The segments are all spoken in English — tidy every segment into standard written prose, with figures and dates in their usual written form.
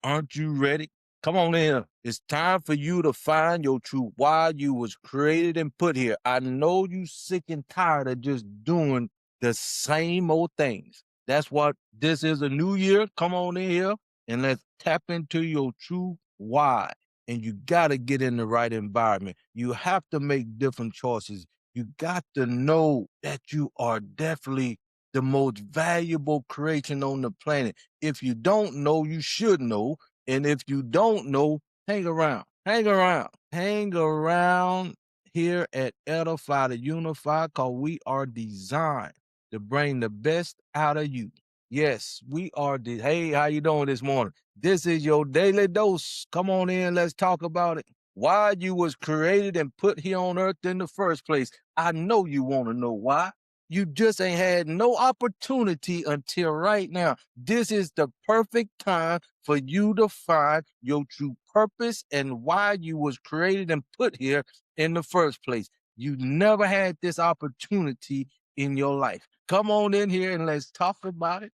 Aren't you ready? Come on in. It's time for you to find your true why you was created and put here. I know you sick and tired of just doing the same old things. That's what this is, a new year. Come on in here and let's tap into your true why. And you got to get in the right environment. You have to make different choices. You got to know that you are definitely the most valuable creation on the planet. If you don't know, you should know. And if you don't know, hang around. Hang around. Hang around here at Edify to Unify, because we are designed to bring the best out of you. Yes, we are. Hey, how you doing this morning? This is your daily dose. Come on in. Let's talk about it. Why you was created and put here on earth in the first place. I know you want to know why. You just ain't had no opportunity until right now. This is the perfect time for you to find your true purpose and why you was created and put here in the first place. You never had this opportunity in your life. Come on in here and let's talk about it.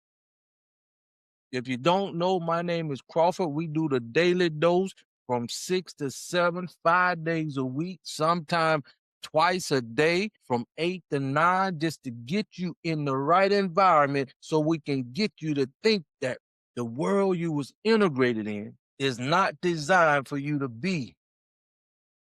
If you don't know, my name is Crawford. We do the daily dose from 6 to 7, 5 days a week, sometimes twice a day from 8 to 9, just to get you in the right environment so we can get you to think that the world you was integrated in is not designed for you to be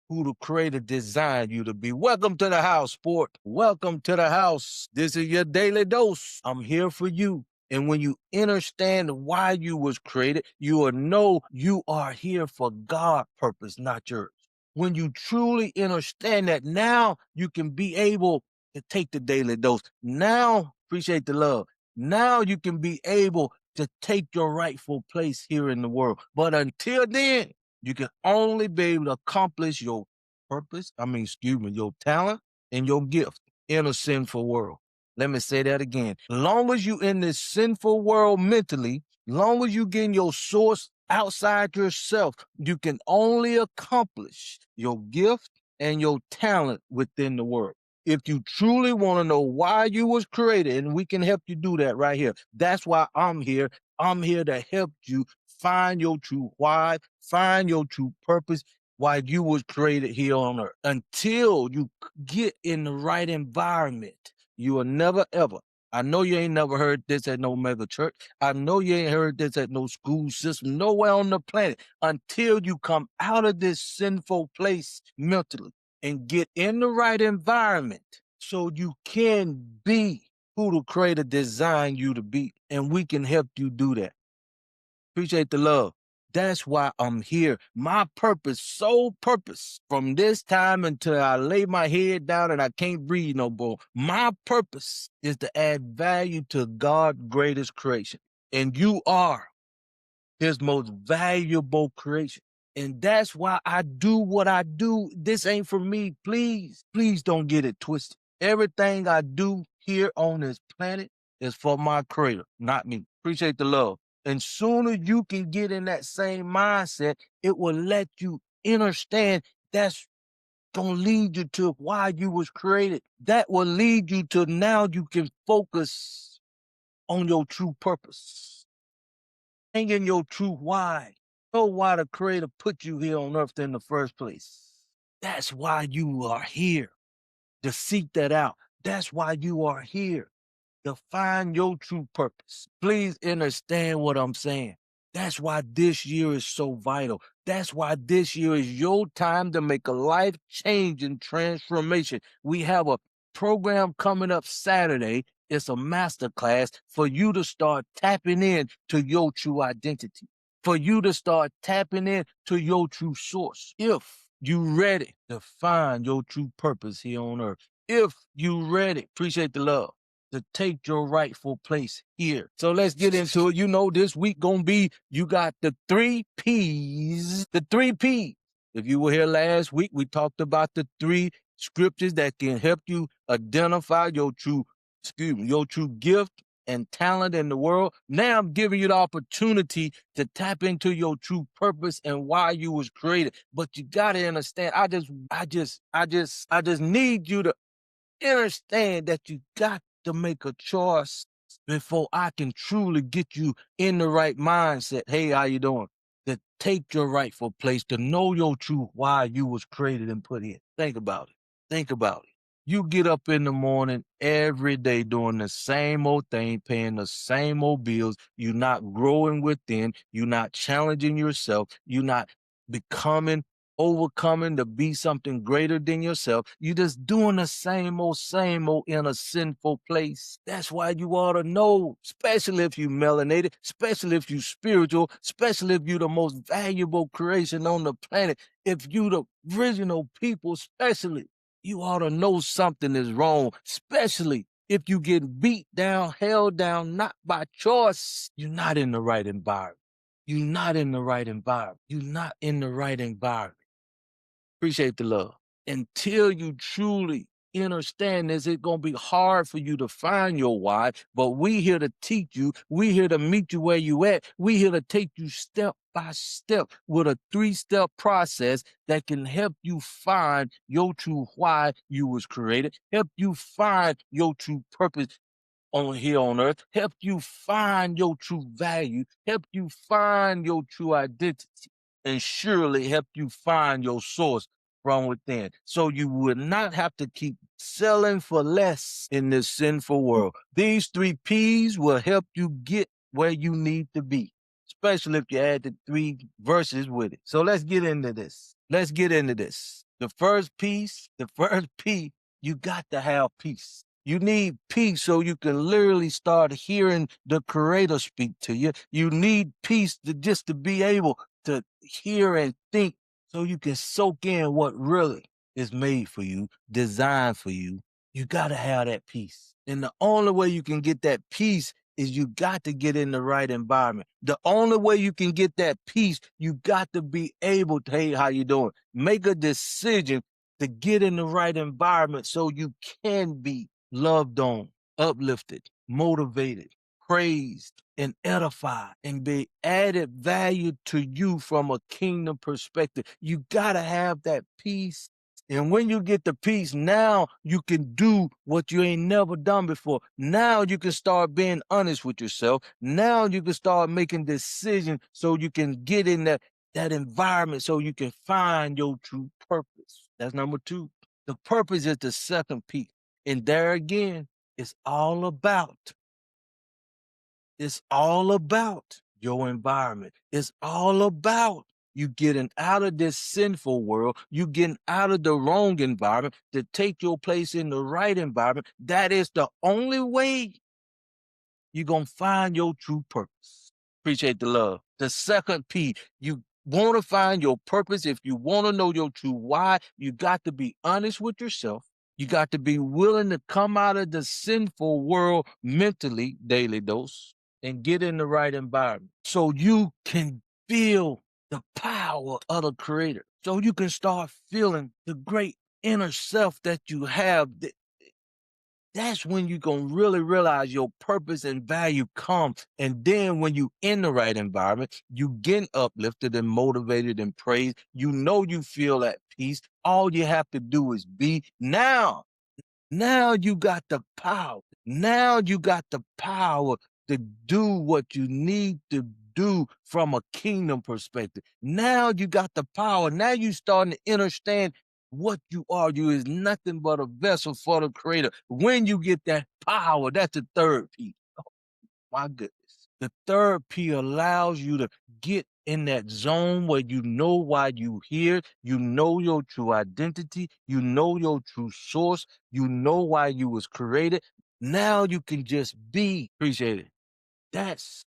who the creator designed you to be. Welcome to the house, sport. Welcome to the house. This is your daily dose. I'm here for you. And when you understand why you was created, you will know you are here for God's purpose, not yours. When you truly understand that, now you can be able to take the daily dose. Now, appreciate the love. Now you can be able to take your rightful place here in the world. But until then, you can only be able to accomplish your purpose, your talent and your gift in a sinful world. Let me say that again. Long as you in this sinful world mentally, long as you getting your source outside yourself, you can only accomplish your gift and your talent within the world. If you truly want to know why you was created, and we can help you do that right here. That's why I'm here. I'm here to help you find your true why, find your true purpose, why you was created here on earth. Until you get in the right environment, you will never ever. I know you ain't never heard this at no mega church. I know you ain't heard this at no school system, nowhere on the planet, until you come out of this sinful place mentally and get in the right environment so you can be who the creator designed you to be. And we can help you do that. Appreciate the love. That's why I'm here. My purpose, sole purpose, from this time until I lay my head down and I can't breathe no more, my purpose is to add value to God's greatest creation. And you are his most valuable creation. And that's why I do what I do. This ain't for me. Please, please don't get it twisted. Everything I do here on this planet is for my creator, not me. Appreciate the love. And sooner you can get in that same mindset, it will let you understand that's gonna lead you to why you was created. That will lead you to now you can focus on your true purpose. Hang in your true why. Know why the creator put you here on earth in the first place. That's why you are here, to seek that out. That's why you are here, to find your true purpose. Please understand what I'm saying. That's why this year is so vital. That's why this year is your time to make a life change and transformation. We have a program coming up Saturday. It's a masterclass for you to start tapping in to your true identity, for you to start tapping in to your true source. If you ready to find your true purpose here on earth, if you ready, appreciate the love, to take your rightful place here. So let's get into it. You know, this week gonna be, you got the 3 Ps. The 3 Ps. If you were here last week, we talked about the 3 scriptures that can help you identify your true gift and talent in the world. Now I'm giving you the opportunity to tap into your true purpose and why you was created. But you gotta understand, I just need you to understand that you got to make a choice before I can truly get you in the right mindset. Hey, how you doing? to take your rightful place, to know your truth, why you was created and put here. Think about it. Think about it. You get up in the morning every day doing the same old thing, paying the same old bills. You're not growing within. You're not challenging yourself. You're not becoming, overcoming to be something greater than yourself. You just doing the same old in a sinful place. That's why you ought to know, especially if you melanated, especially if you spiritual, especially if you the most valuable creation on the planet, if you the original people, especially, you ought to know something is wrong, especially if you get beat down, held down, not by choice. You're not in the right environment. You're not in the right environment. You're not in the right environment. Appreciate the love. Until you truly understand this, it's going to be hard for you to find your why, but we here to teach you. We here to meet you where you at. We here to take you step by step with a 3-step process that can help you find your true why you was created, help you find your true purpose on here on earth, help you find your true value, help you find your true identity, and surely help you find your source from within. So you would not have to keep selling for less in this sinful world. These 3 P's will help you get where you need to be, especially if you add the 3 verses with it. So let's get into this. Let's get into this. The first P, you got to have peace. You need peace so you can literally start hearing the Creator speak to you. You need peace to be able to hear and think so you can soak in what really is made for you, designed for you. You got to have that peace. And the only way you can get that peace is you got to get in the right environment. The only way you can get that peace, you got to be able to, hey, how you doing? Make a decision to get in the right environment so you can be loved on, uplifted, motivated, praised, and edified, and be added value to you from a kingdom perspective. You got to have that peace. And when you get the peace, now you can do what you ain't never done before. Now you can start being honest with yourself. Now you can start making decisions so you can get in that environment so you can find your true purpose. That's number 2. The purpose is the second P. And there again, it's all about your environment. It's all about you getting out of this sinful world, you getting out of the wrong environment to take your place in the right environment. That is the only way you're going to find your true purpose. Appreciate the love. The second P, you want to find your purpose. If you want to know your true why, you got to be honest with yourself. You got to be willing to come out of the sinful world mentally, daily dose, and get in the right environment so you can feel the power of the Creator. So you can start feeling the great inner self that you have. That's when you're going to really realize your purpose and value come. And then when you in the right environment, you get uplifted and motivated and praised. You know you feel at peace. All you have to do is be. Now you got the power. Now you got the power to do what you need to do from a kingdom perspective. Now you got the power. Now you starting to understand what you are. You is nothing but a vessel for the Creator. When you get that power, that's the third P. Oh, my goodness. The third P allows you to get in that zone where you know why you here, you know your true identity, you know your true source, you know why you was created. Now you can just be. Appreciate it. That's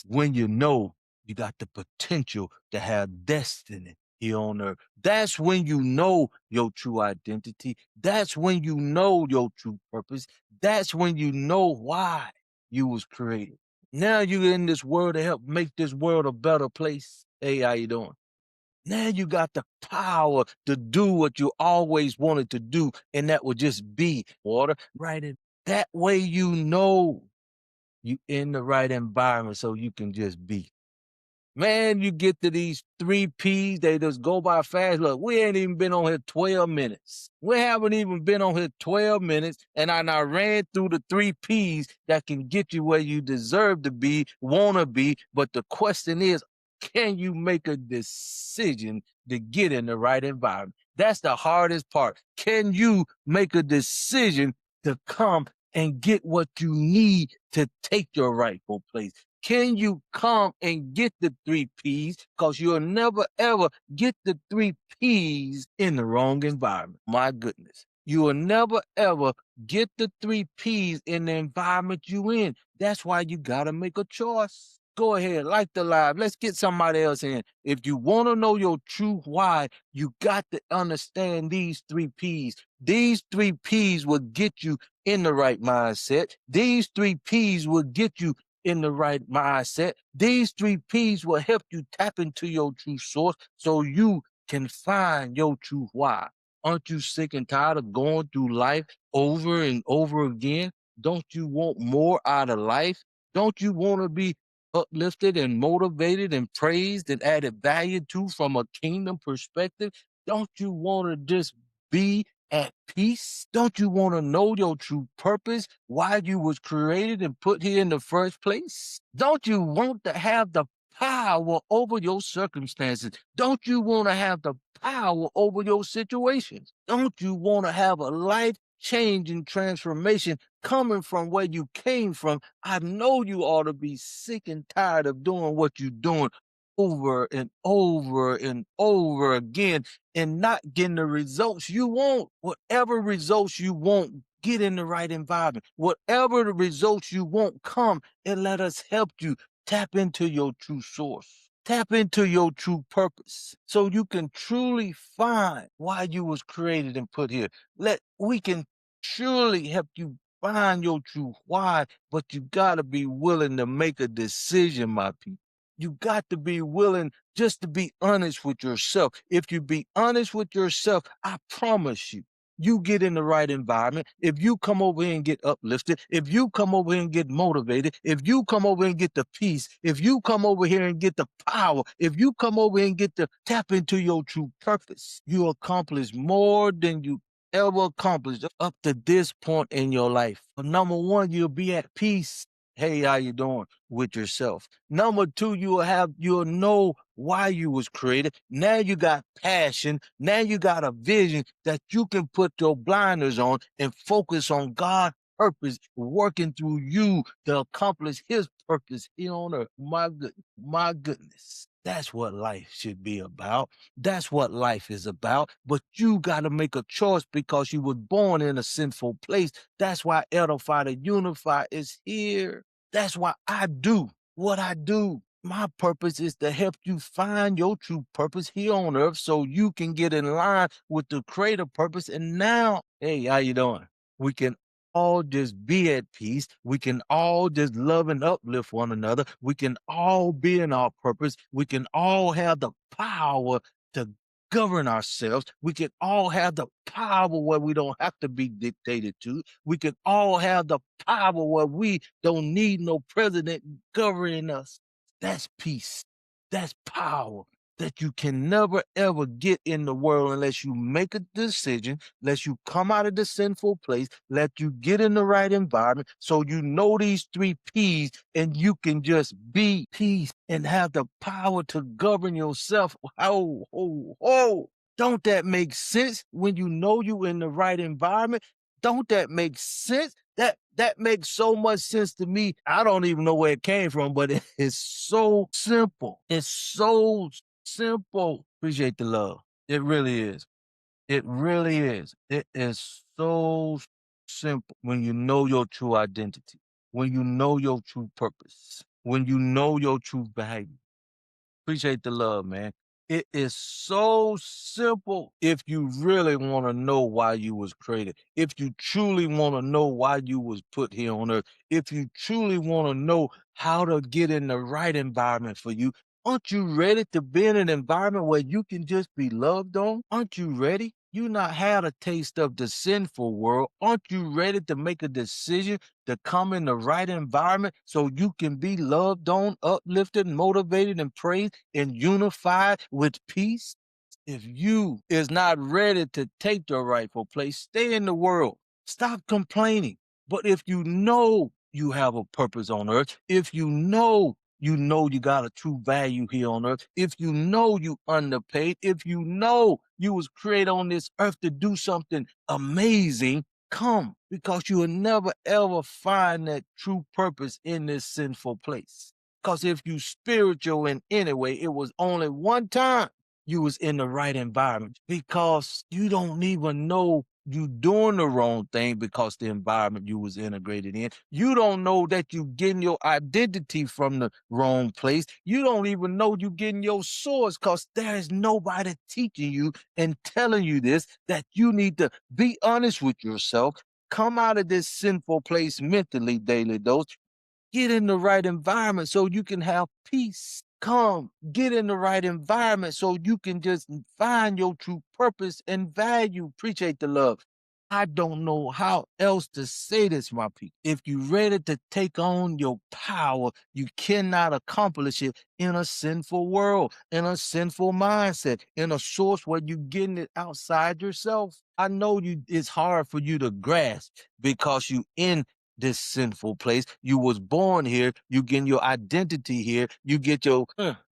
when you know you got the potential to have destiny here on earth. That's when you know your true identity. That's when you know your true purpose. That's when you know why you was created. Now you're in this world to help make this world a better place. Hey, how you doing? Now you got the power to do what you always wanted to do, and that would just be water. Right in that way, you know you in the right environment so you can just be. Man, you get to these 3 P's, they just go by fast. Look, we ain't even been on here 12 minutes. We haven't even been on here 12 minutes, and I ran through the 3 P's that can get you where you deserve to be, want to be. But the question is, can you make a decision to get in the right environment? That's the hardest part. Can you make a decision to come and get what you need to take your rightful place? Can you come and get the 3 P's? Because you'll never ever get the 3 P's in the wrong environment. My goodness. You will never ever get the 3 P's in the environment you in. That's why you gotta make a choice. Go ahead, like the live. Let's get somebody else in. If you want to know your true why, you got to understand these 3 P's. These 3 P's will get you in the right mindset. These 3 P's will get you in the right mindset. These 3 P's will help you tap into your true source so you can find your true why. Aren't you sick and tired of going through life over and over again? Don't you want more out of life? Don't you want to be uplifted and motivated and praised and added value to from a kingdom perspective? Don't you want to just be at peace? Don't you want to know your true purpose, why you was created and put here in the first place? Don't you want to have the power over your circumstances? Don't you want to have the power over your situations? Don't you want to have a life changing transformation coming from where you came from? I know you ought to be sick and tired of doing what you're doing over and over and over again and not getting the results you want. Whatever results you want, get in the right environment. Whatever the results you want, come and let us help you tap into your true source. Tap into your true purpose so you can truly find why you was created and put here. We can surely help you find your true why, but you gotta be willing to make a decision, my people. You got to be willing just to be honest with yourself. If you be honest with yourself, I promise you get in the right environment. If you come over here and get uplifted, if you come over here and get motivated, if you come over here and get the peace, if you come over here and get the power, if you come over here and get to tap into your true purpose, you accomplish more than you ever accomplished up to this point in your life. Number one, you'll be at peace. Hey, how you doing with yourself? Number two, you'll know why you was created. Now you got passion. Now you got a vision that you can put your blinders on and focus on God's purpose working through you to accomplish his purpose here on earth. My goodness. That's what life should be about. That's what life is about. But you got to make a choice because you were born in a sinful place. That's why Edify to Unify is here. That's why I do what I do. My purpose is to help you find your true purpose here on earth so you can get in line with the creator purpose. And now, hey, how you doing? We can all just be at peace. We can all just love and uplift one another. We can all be in our purpose. We can all have the power to govern ourselves. We can all have the power where we don't have to be dictated to. We can all have the power where we don't need no president governing us. That's peace. That's power that you can never ever get in the world unless you make a decision, unless you come out of the sinful place, let you get in the right environment so you know these 3 P's and you can just be peace and have the power to govern yourself. Oh. Don't that make sense when you know you in the right environment? Don't that make sense? That makes so much sense to me. I don't even know where it came from, but it is so simple. It's so simple. Appreciate the love. It really is. It really is. It is so simple when you know your true identity, when you know your true purpose, when you know your true value. Appreciate the love, man. It is so simple if you really want to know why you was created. If you truly want to know why you was put here on earth. If you truly want to know how to get in the right environment for you. Aren't you ready to be in an environment where you can just be loved on? Aren't you ready? You not had a taste of the sinful world. Aren't you ready to make a decision to come in the right environment so you can be loved on, uplifted, motivated, and praised and unified with peace? If you is not ready to take your rightful place, stay in the world. Stop complaining. But if you know you have a purpose on earth, if you know you know you got a true value here on earth, if you know you underpaid, if you know you was created on this earth to do something amazing, come, because you will never ever find that true purpose in this sinful place. Because if you spiritual in any way, it was only one time you was in the right environment, because you don't even know you doing the wrong thing because the environment you was integrated in. You don't know that you getting your identity from the wrong place. You don't even know you getting your source, because there is nobody teaching you and telling you this, that you need to be honest with yourself, come out of this sinful place mentally, daily dose, get in the right environment so you can have peace. Come, get in the right environment so you can just find your true purpose and value. Appreciate the love. I don't know how else to say this, my people. If you're ready to take on your power, you cannot accomplish it in a sinful world, in a sinful mindset, in a source where you're getting it outside yourself. I know it's hard for you to grasp because you in this sinful place. You was born here. You get your identity here. You get your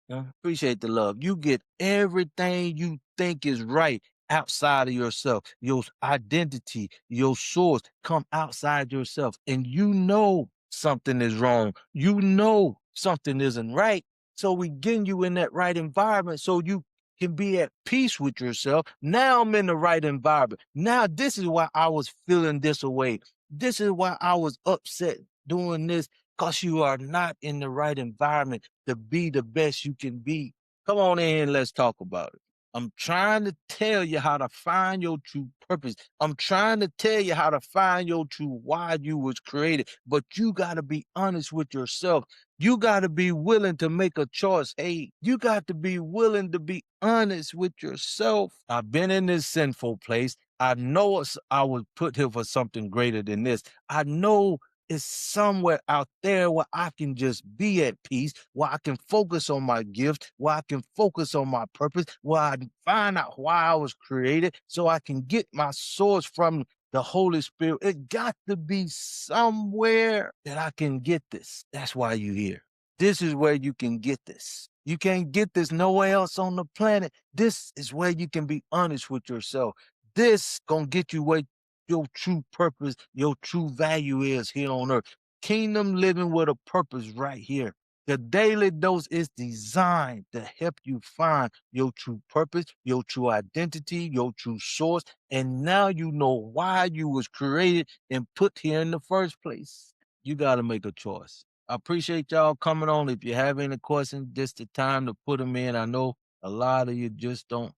appreciate the love. You get everything you think is right outside of yourself. Your identity, your source come outside yourself, and you know something is wrong. You know something isn't right. So we getting you in that right environment so you can be at peace with yourself. Now I'm in the right environment. Now this is why I was feeling this way. This is why I was upset doing this, because you are not in the right environment to be the best you can be. Come on in, let's talk about it. I'm trying to tell you how to find your true purpose. I'm trying to tell you how to find your true why you was created, but you got to be honest with yourself. You got to be willing to make a choice. Hey, you got to be willing to be honest with yourself. I've been in this sinful place. I know I was put here for something greater than this. I know it's somewhere out there where I can just be at peace, where I can focus on my gift, where I can focus on my purpose, where I can find out why I was created, so I can get my source from the Holy Spirit. It got to be somewhere that I can get this. That's why you're here. This is where you can get this. You can't get this nowhere else on the planet. This is where you can be honest with yourself. This gonna get you where your true purpose, your true value is here on earth. Kingdom living with a purpose right here. The daily dose is designed to help you find your true purpose, your true identity, your true source, and now you know why you was created and put here in the first place. You got to make a choice. I appreciate y'all coming on. If you have any questions, this the time to put them in. I know a lot of you just don't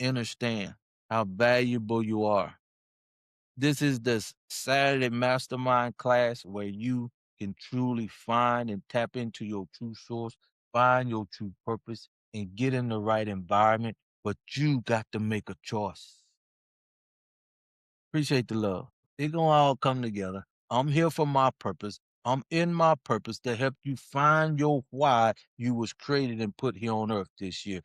understand how valuable you are. This is the Saturday Mastermind class where you can truly find and tap into your true source, find your true purpose, and get in the right environment. But you got to make a choice. Appreciate the love. It gonna all come together. I'm here for my purpose. I'm in my purpose to help you find your why you was created and put here on earth this year.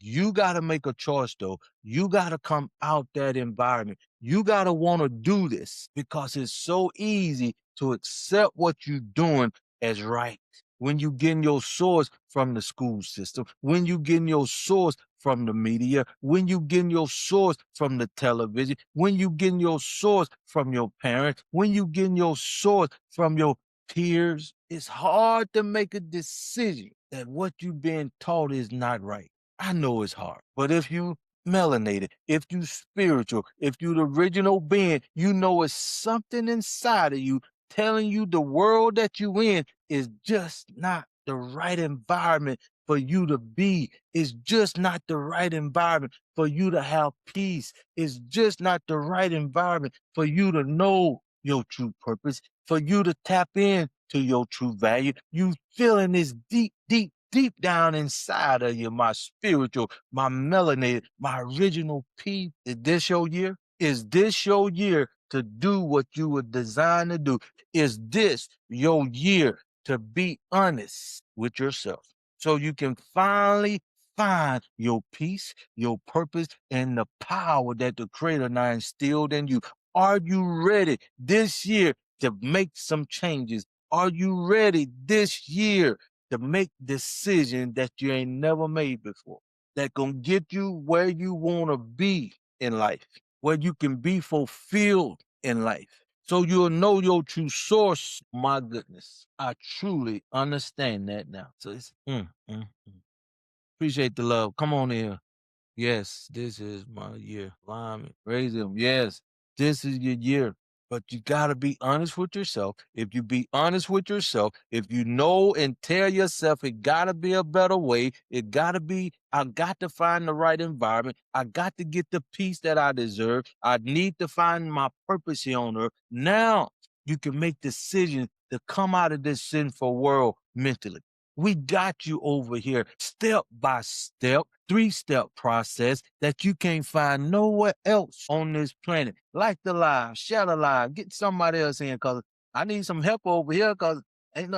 You gotta make a choice though. You gotta come out that environment. You gotta want to do this, because it's so easy to accept what you're doing as right. When you getting your source from the school system, when you getting your source from the media, when you getting your source from the television, when you getting your source from your parents, when you getting your source from your peers, it's hard to make a decision that what you being taught is not right. I know it's hard, but if you melanated, if you spiritual, if you the original being, you know it's something inside of you telling you the world that you in is just not the right environment for you to be. It's just not the right environment for you to have peace. It's just not the right environment for you to know your true purpose, for you to tap in to your true value. You feeling this deep, deep, deep down inside of you, my spiritual, my melanated, my original peace. Is this your year? Is this your year to do what you were designed to do? Is this your year to be honest with yourself, so you can finally find your peace, your purpose, and the power that the Creator now instilled in you? Are you ready this year to make some changes? Are you ready this year to make decisions that you ain't never made before, that gonna get you where you wanna be in life, where you can be fulfilled in life. So you'll know your true source. My goodness, I truly understand that now. So it's appreciate the love. Come on in. Yes, this is my year. Alignment. Raise them. Yes, this is your year. But you got to be honest with yourself. If you be honest with yourself, if you know and tell yourself it got to be a better way, it got to be, I got to find the right environment. I got to get the peace that I deserve. I need to find my purpose here on earth. Now you can make decisions to come out of this sinful world mentally. We got you over here step by step, 3-step process that you can't find nowhere else on this planet. Like the live, share the live, get somebody else in because I need some help over here because ain't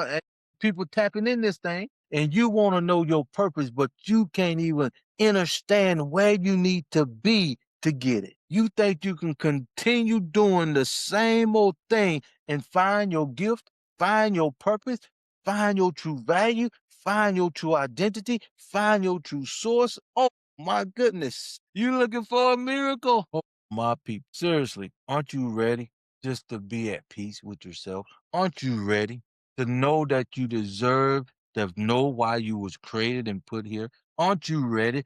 people tapping in this thing and you want to know your purpose, but you can't even understand where you need to be to get it. You think you can continue doing the same old thing and find your gift, find your purpose, find your true value, find your true identity, find your true source. Oh my goodness. You looking for a miracle? Oh my people. Seriously, aren't you ready just to be at peace with yourself? Aren't you ready to know that you deserve to know why you was created and put here? Aren't you ready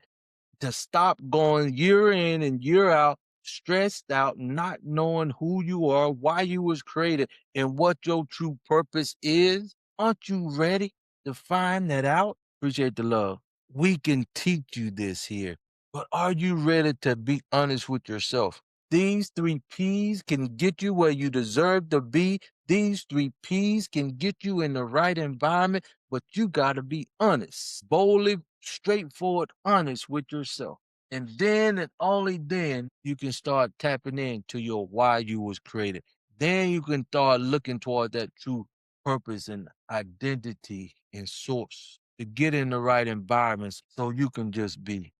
to stop going year in and year out, stressed out, not knowing who you are, why you was created, and what your true purpose is? Aren't you ready to find that out? Appreciate the love. We can teach you this here, but are you ready to be honest with yourself? These 3 P's can get you where you deserve to be. These 3 P's can get you in the right environment, but you got to be honest, boldly, straightforward, honest with yourself. And then and only then you can start tapping into your why you was created. Then you can start looking toward that true purpose and identity and source to get in the right environments so you can just be.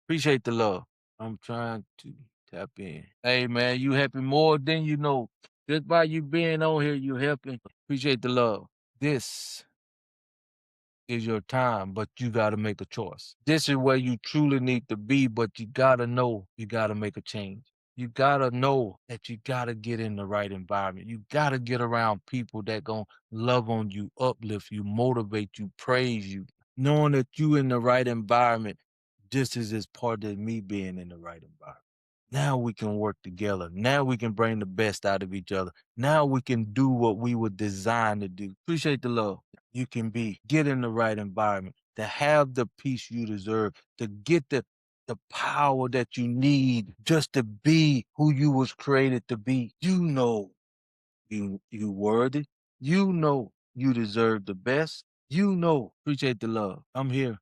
Appreciate the love. I'm trying to tap in. Hey man, you helping more than you know. Just by you being on here, you helping. Appreciate the love. This is your time, but you got to make a choice. This is where you truly need to be, but you got to know you got to make a change. You got to know that you got to get in the right environment. You got to get around people that going to love on you, uplift you, motivate you, praise you. Knowing that you in the right environment, this is as part of me being in the right environment. Now we can work together. Now we can bring the best out of each other. Now we can do what we were designed to do. Appreciate the love. You can get in the right environment, to have the peace you deserve, to get the power that you need just to be who you was created to be. You know you worthy. You know you deserve the best. You know. Appreciate the love. I'm here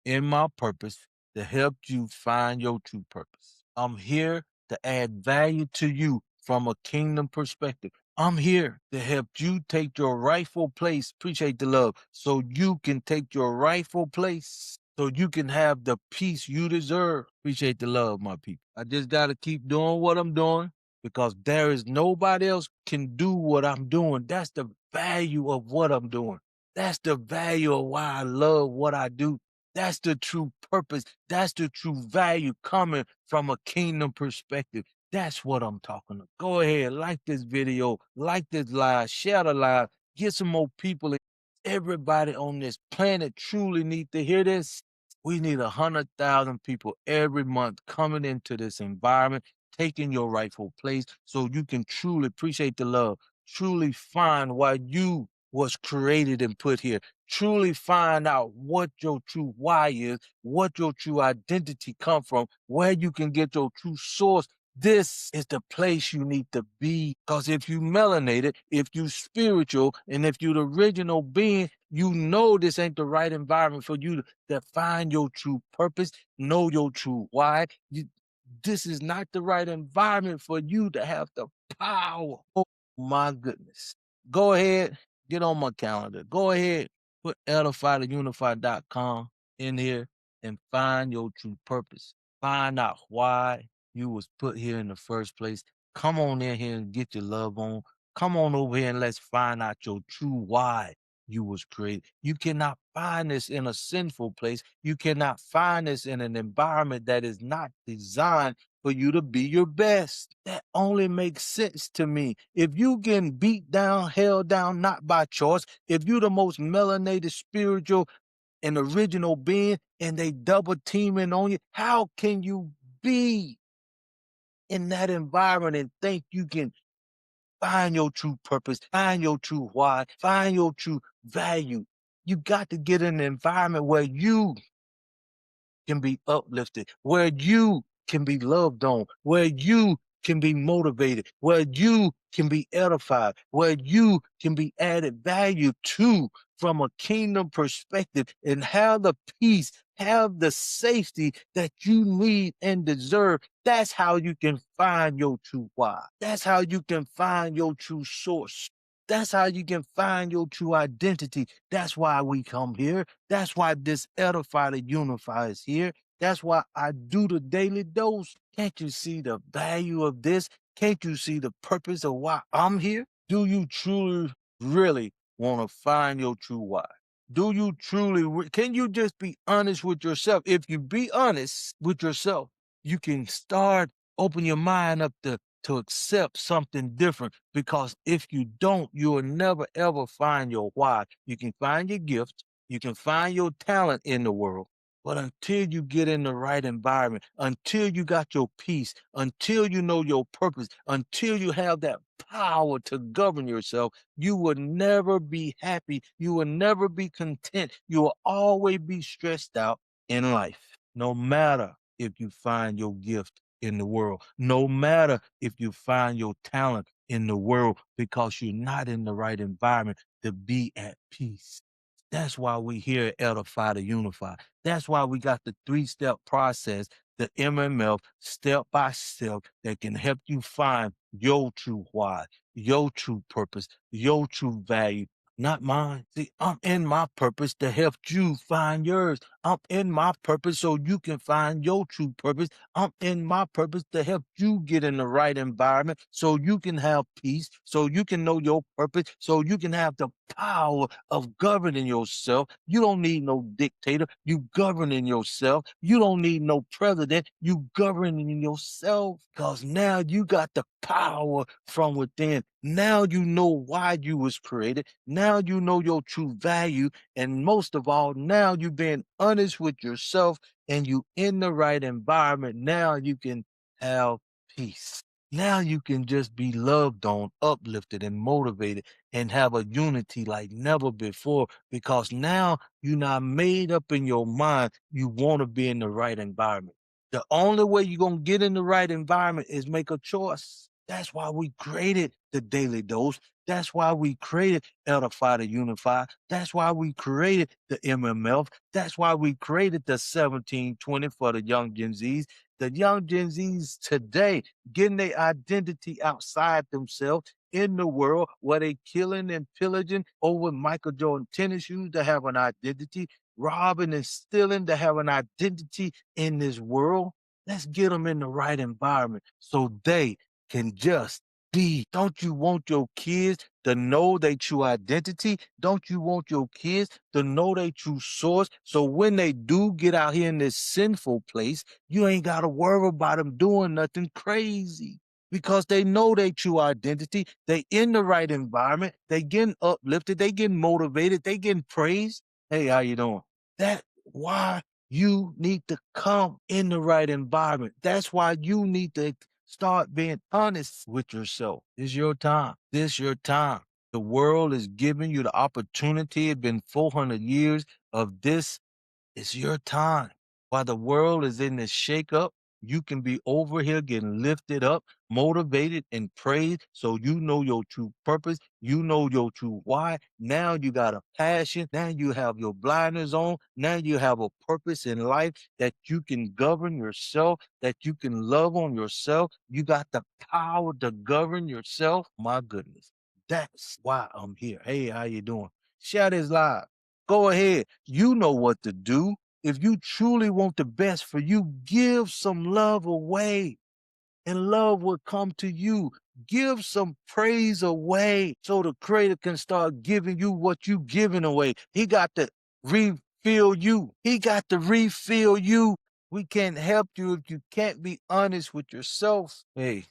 in my purpose to help you find your true purpose. I'm here to add value to you from a kingdom perspective. I'm here to help you take your rightful place. Appreciate the love. So you can take your rightful place. So you can have the peace you deserve. Appreciate the love, my people. I just got to keep doing what I'm doing because there is nobody else can do what I'm doing. That's the value of what I'm doing. That's the value of why I love what I do. That's the true purpose. That's the true value coming from a kingdom perspective. That's what I'm talking about. Go ahead, like this video, like this live, share the live, get some more people. Everybody on this planet truly need to hear this. We need 100,000 people every month coming into this environment, taking your rightful place so you can truly appreciate the love, truly find why you was created and put here. Truly find out what your true why is, what your true identity come from, where you can get your true source. This is the place you need to be. Because if you melanated, if you spiritual, and if you the original being, you know this ain't the right environment for you to find your true purpose, know your true why. This is not the right environment for you to have the power. Oh my goodness. Go ahead, get on my calendar. Go ahead, put edify2unify.com in here and find your true purpose. Find out why you was put here in the first place. Come on in here and get your love on. Come on over here and let's find out your true why. you was created. You cannot find this in a sinful place. You cannot find this in an environment that is not designed for you to be your best. That only makes sense to me. If you getting beat down, held down, not by choice, if you the most melanated spiritual and original being and they double teaming on you, how can you be in that environment and think you can find your true purpose, find your true why, find your true value? You got to get in an environment where you can be uplifted, where you can be loved on, where you can be motivated, where you can be edified, where you can be added value to from a kingdom perspective and have the peace, have the safety that you need and deserve. That's how you can find your true why. That's how you can find your true source. That's how you can find your true identity. That's why we come here. That's why this Edify to Unify is here. That's why I do the daily dose. Can't you see the value of this? Can't you see the purpose of why I'm here? Do you truly, really want to find your true why? Do you truly, can you just be honest with yourself? If you be honest with yourself, you can start open your mind up to accept something different, because if you don't, you will never ever find your why. You can find your gift, you can find your talent in the world, but until you get in the right environment, until you got your peace, until you know your purpose, until you have that power to govern yourself, you will never be happy. You will never be content. You will always be stressed out in life, no matter if you find your gift in the world, no matter if you find your talent in the world, because you're not in the right environment to be at peace. That's why we here at Edify to Unify. That's why we got the 3-step process, the MMF, step by step, that can help you find your true why, your true purpose, your true value, not mine. See, I'm in my purpose to help you find yours. I'm in my purpose so you can find your true purpose. I'm in my purpose to help you get in the right environment so you can have peace, so you can know your purpose, so you can have the power of governing yourself. You don't need no dictator. You governing yourself. You don't need no president. You governing yourself, because now you got the power from within. Now you know why you was created. Now you know your true value. And most of all, now you being honest with yourself and you in the right environment. Now you can have peace. Now you can just be loved on, uplifted, and motivated, and have a unity like never before, because now you're not made up in your mind. You want to be in the right environment. The only way you're going to get in the right environment is make a choice. That's why we created the Daily Dose. That's why we created Edify to Unify. That's why we created the MMF. That's why we created the 1720 for the young Gen Zs. The young Gen Zs today getting their identity outside themselves in the world, where they killing and pillaging over Michael Jordan tennis shoes to have an identity, robbing and stealing to have an identity in this world. Let's get them in the right environment so they can just be. Don't you want your kids to know their true identity? Don't you want your kids to know their true source? So when they do get out here in this sinful place, you ain't got to worry about them doing nothing crazy, because they know their true identity. They in the right environment. They getting uplifted. They getting motivated. They getting praised. Hey, how you doing? That's why you need to come in the right environment. That's why you need to start being honest with yourself. This your time. This your time. The world is giving you the opportunity. It's been 400 years of this. It's your time. While the world is in this shakeup, you can be over here getting lifted up, motivated, and praised. So you know your true purpose. You know your true why. Now you got a passion. Now you have your blinders on. Now you have a purpose in life that you can govern yourself, that you can love on yourself. You got the power to govern yourself. My goodness. That's why I'm here. Hey, how you doing? Share this live. Go ahead. You know what to do. If you truly want the best for you, give some love away and love will come to you. Give some praise away so the creator can start giving you what you giving away. He got to refill you. He got to refill you. We can't help you if you can't be honest with yourself. Hey,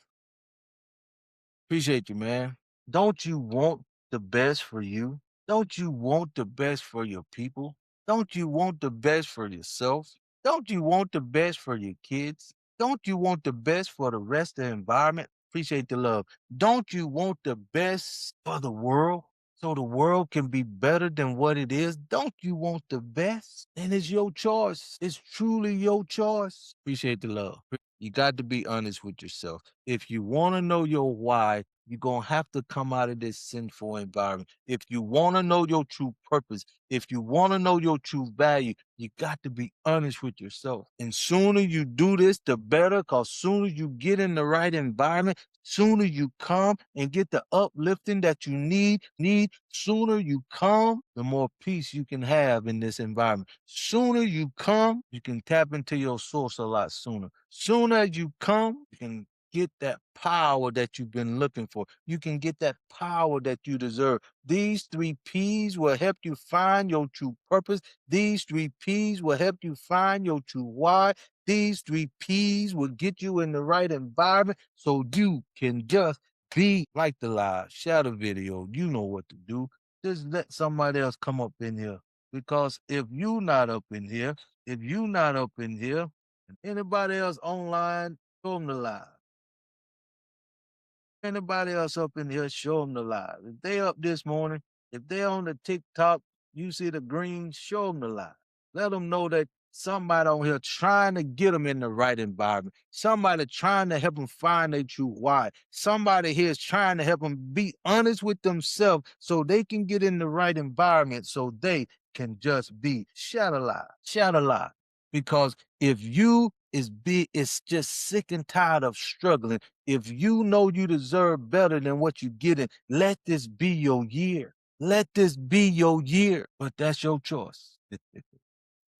appreciate you, man. Don't you want the best for you? Don't you want the best for your people? Don't you want the best for yourself? Don't you want the best for your kids? Don't you want the best for the rest of the environment? Appreciate the love. Don't you want the best for the world so the world can be better than what it is? Don't you want the best? And it's your choice. It's truly your choice. Appreciate the love. You got to be honest with yourself. If you want to know your why, you're going to have to come out of this sinful environment. If you want to know your true purpose, if you want to know your true value, you got to be honest with yourself. And sooner you do this, the better, because sooner you get in the right environment, sooner you come and get the uplifting that you need, sooner you come, the more peace you can have in this environment. Sooner you come, you can tap into your source a lot sooner. Sooner as you come, you can get that power that you've been looking for. You can get that power that you deserve. These 3 P's will help you find your true purpose. These 3 P's will help you find your true why. These 3 P's will get you in the right environment so you can just be like the live. Share the video. You know what to do. Just let somebody else come up in here. Because if you not up in here, if you not up in here, and anybody else online, show them the live. Anybody else up in here, show them the live. If they up this morning, if they on the TikTok, you see the green, show them the live. Let them know that somebody on here trying to get them in the right environment. Somebody trying to help them find their true why. Somebody here is trying to help them be honest with themselves so they can get in the right environment so they can just be. Shout aloud. Shout aloud. Because if you is just sick and tired of struggling, if you know you deserve better than what you're getting, let this be your year. Let this be your year. But that's your choice.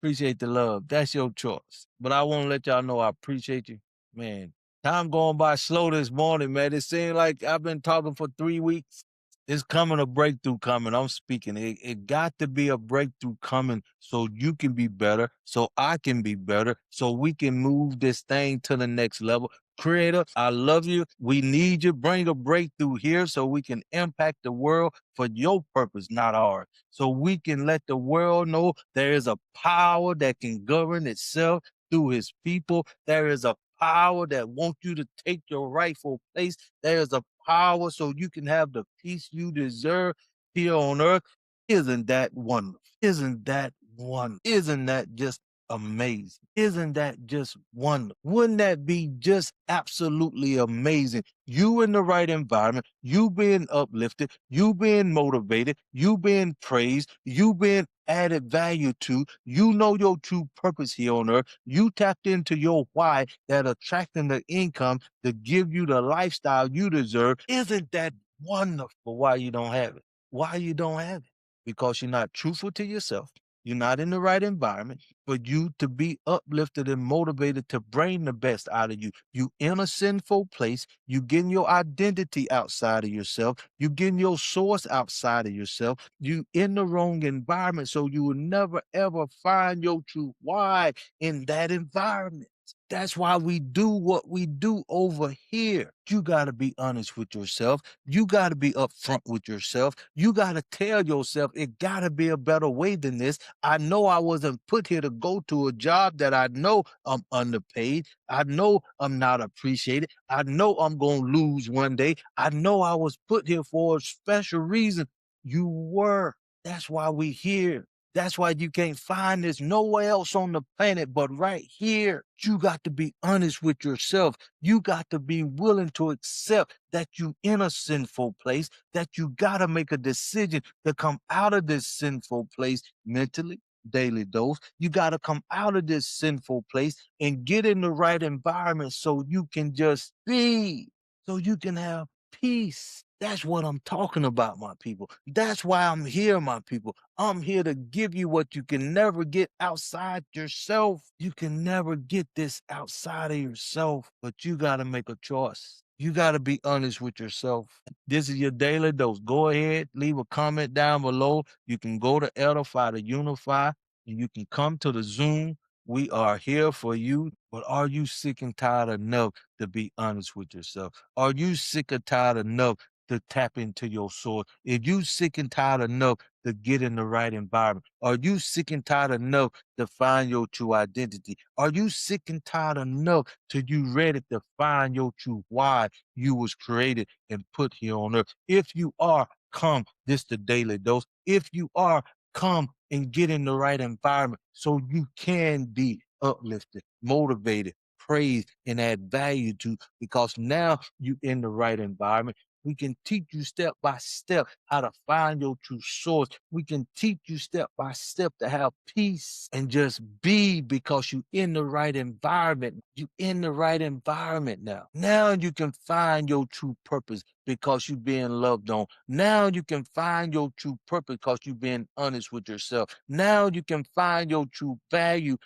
Appreciate the love. That's your choice. But I want to let y'all know I appreciate you. Man, time going by slow this morning, man. It seems like I've been talking for 3 weeks. It's coming, a breakthrough coming. I'm speaking. It got to be a breakthrough coming so you can be better, so I can be better, so we can move this thing to the next level. Creator, I love you. We need you. Bring a breakthrough here so we can impact the world for your purpose, not ours. So we can let the world know there is a power that can govern itself through his people. There is a power that wants you to take your rightful place. There is a power so you can have the peace you deserve here on earth. Isn't that wonderful? Isn't that wonderful? Isn't that just amazing? Isn't that just wonderful? Wouldn't that be just absolutely amazing? You in the right environment, you being uplifted, you being motivated, you being praised, you being added value to, you know your true purpose here on earth. You tapped into your why that attracting the income to give you the lifestyle you deserve. Isn't that wonderful? Why you don't have it? Why you don't have it? Because you're not truthful to yourself. You're not in the right environment for you to be uplifted and motivated to bring the best out of you. You in a sinful place. You getting your identity outside of yourself. You getting your source outside of yourself. You in the wrong environment. So you will never ever find your true why in that environment. That's why we do what we do over here. You got to be honest with yourself. You got to be upfront with yourself. You got to tell yourself it got to be a better way than this. I know I wasn't put here to go to a job that I know I'm underpaid. I know I'm not appreciated. I know I'm going to lose one day. I know I was put here for a special reason. You were. That's why we here. That's why you can't find this nowhere else on the planet but right here. You got to be honest with yourself. You got to be willing to accept that you in a sinful place, that you got to make a decision to come out of this sinful place mentally, daily dose. You got to come out of this sinful place and get in the right environment so you can just be, so you can have peace. That's what I'm talking about, my people. That's why I'm here, my people. I'm here to give you what you can never get outside yourself. You can never get this outside of yourself, but you got to make a choice. You got to be honest with yourself. This is your daily dose. Go ahead, leave a comment down below. You can go to Edify to Unify, and you can come to the Zoom. We are here for you. But are you sick and tired enough to be honest with yourself? Are you sick and tired enough to tap into your source? If you sick and tired enough to get in the right environment, are you sick and tired enough to find your true identity? Are you sick and tired enough till you ready to find your true why you was created and put here on earth? If you are, come, this the daily dose. If you are, come and get in the right environment so you can be uplifted, motivated, praised, and add value to, because now you in the right environment. We can teach you step by step how to find your true source. We can teach you step by step to have peace and just be, because you in the right environment. You in the right environment now. Now you can find your true purpose because you being loved on. Now you can find your true purpose because you being honest with yourself. Now you can find your true value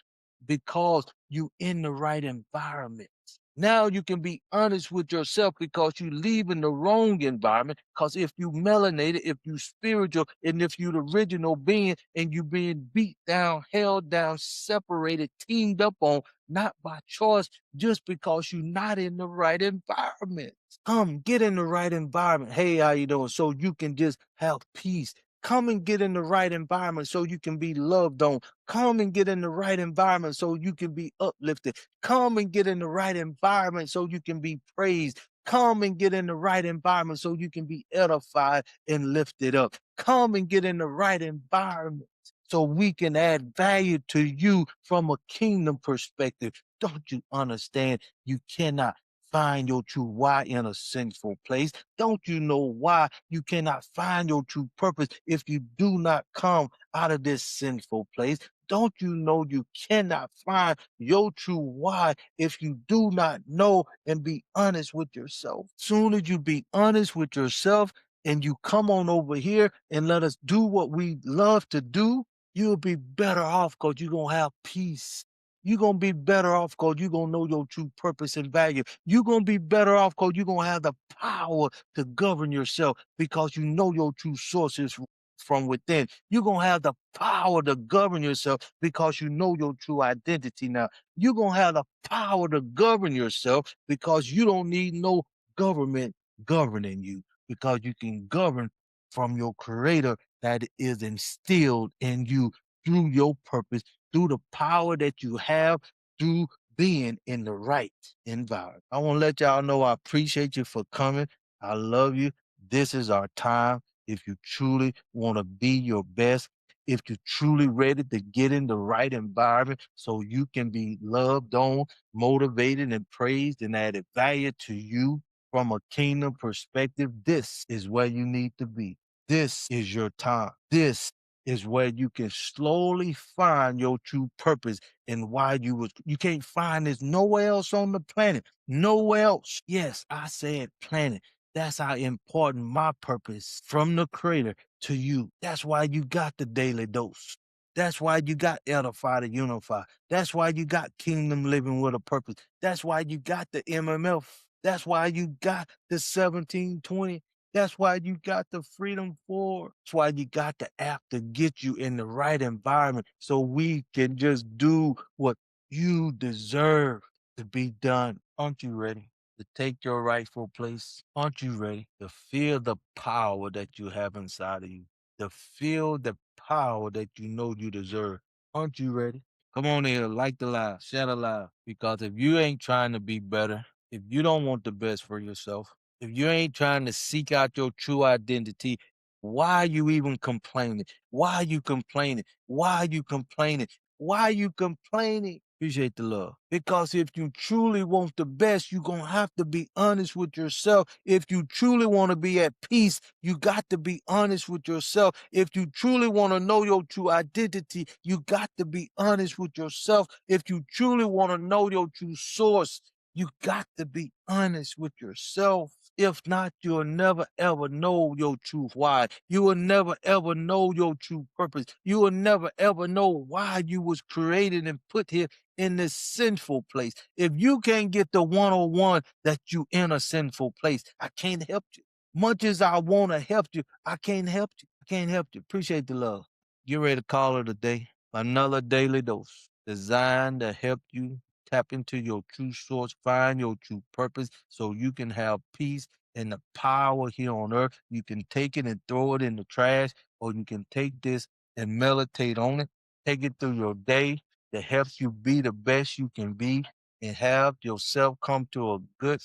because you in the right environment. Now you can be honest with yourself because you leave in the wrong environment. Because if you melanated, if you spiritual, and if you the original being, and you being beat down, held down, separated, teamed up on, not by choice, just because you're not in the right environment. Come get in the right environment. Hey, how you doing? So you can just have peace. Come and get in the right environment so you can be loved on. Come and get in the right environment so you can be uplifted. Come and get in the right environment so you can be praised. Come and get in the right environment so you can be edified and lifted up. Come and get in the right environment so we can add value to you from a kingdom perspective. Don't you understand? You cannot find your true why in a sinful place. Don't you know why you cannot find your true purpose if you do not come out of this sinful place? Don't you know you cannot find your true why if you do not know and be honest with yourself? Soon as you be honest with yourself and you come on over here and let us do what we love to do, you'll be better off because you're going to have peace. You're going to be better off because you're going to know your true purpose and value. You're going to be better off because you're going to have the power to govern yourself because you know your true sources from within. You're going to have the power to govern yourself because you know your true identity now. You're going to have the power to govern yourself because you don't need no government governing you, because you can govern from your creator that is instilled in you through your purpose, through the power that you have, through being in the right environment. I want to let y'all know I appreciate you for coming. I love you. This is our time. If you truly want to be your best, if you're truly ready to get in the right environment so you can be loved on, motivated, and praised and added value to you from a kingdom perspective, this is where you need to be. This is your time. This is where you can slowly find your true purpose and why you can't find this nowhere else on the planet. Nowhere else. Yes, I said planet. That's how important my purpose from the creator to you. That's why you got the daily dose. That's why you got Edify to Unify. That's why you got Kingdom Living with a Purpose. That's why you got the MMF. That's why you got the 1720. That's why you got the Freedom 4. That's why you got the app to get you in the right environment so we can just do what you deserve to be done. Aren't you ready to take your rightful place? Aren't you ready to feel the power that you have inside of you? To feel the power that you know you deserve. Aren't you ready? Come on here, like the live, share the live. Because if you ain't trying to be better, if you don't want the best for yourself, if you ain't trying to seek out your true identity, why are you even complaining? Why are you complaining? Why are you complaining? Why are you complaining? Appreciate the love. Because if you truly want the best, you're going to have to be honest with yourself. If you truly want to be at peace, you got to be honest with yourself. If you truly want to know your true identity, you got to be honest with yourself. If you truly want to know your true source, You got to be honest with yourself. If not, you'll never ever know your true why. You will never ever know your true purpose. You will never ever know why you was created and put here in this sinful place. If you can't get the 101 that you in a sinful place, I can't help you. Much as I want to help you, I can't help you. I can't help you. Appreciate the love. Get ready to call it a day. Another daily dose designed to help you tap into your true source, find your true purpose so you can have peace and the power here on earth. You can take it and throw it in the trash, or you can take this and meditate on it. Take it through your day that helps you be the best you can be and have yourself come to a good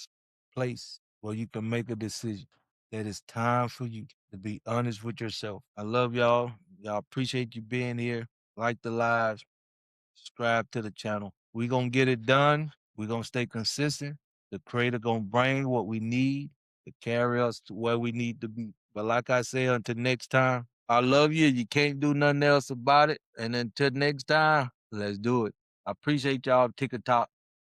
place where you can make a decision that it's time for you to be honest with yourself. I love y'all. Y'all appreciate you being here. Like the lives, subscribe to the channel. We gonna get it done. We gonna stay consistent. The creator gonna bring what we need to carry us to where we need to be. But like I say, until next time, I love you. You can't do nothing else about it. And until next time, let's do it. I appreciate y'all. TikTok.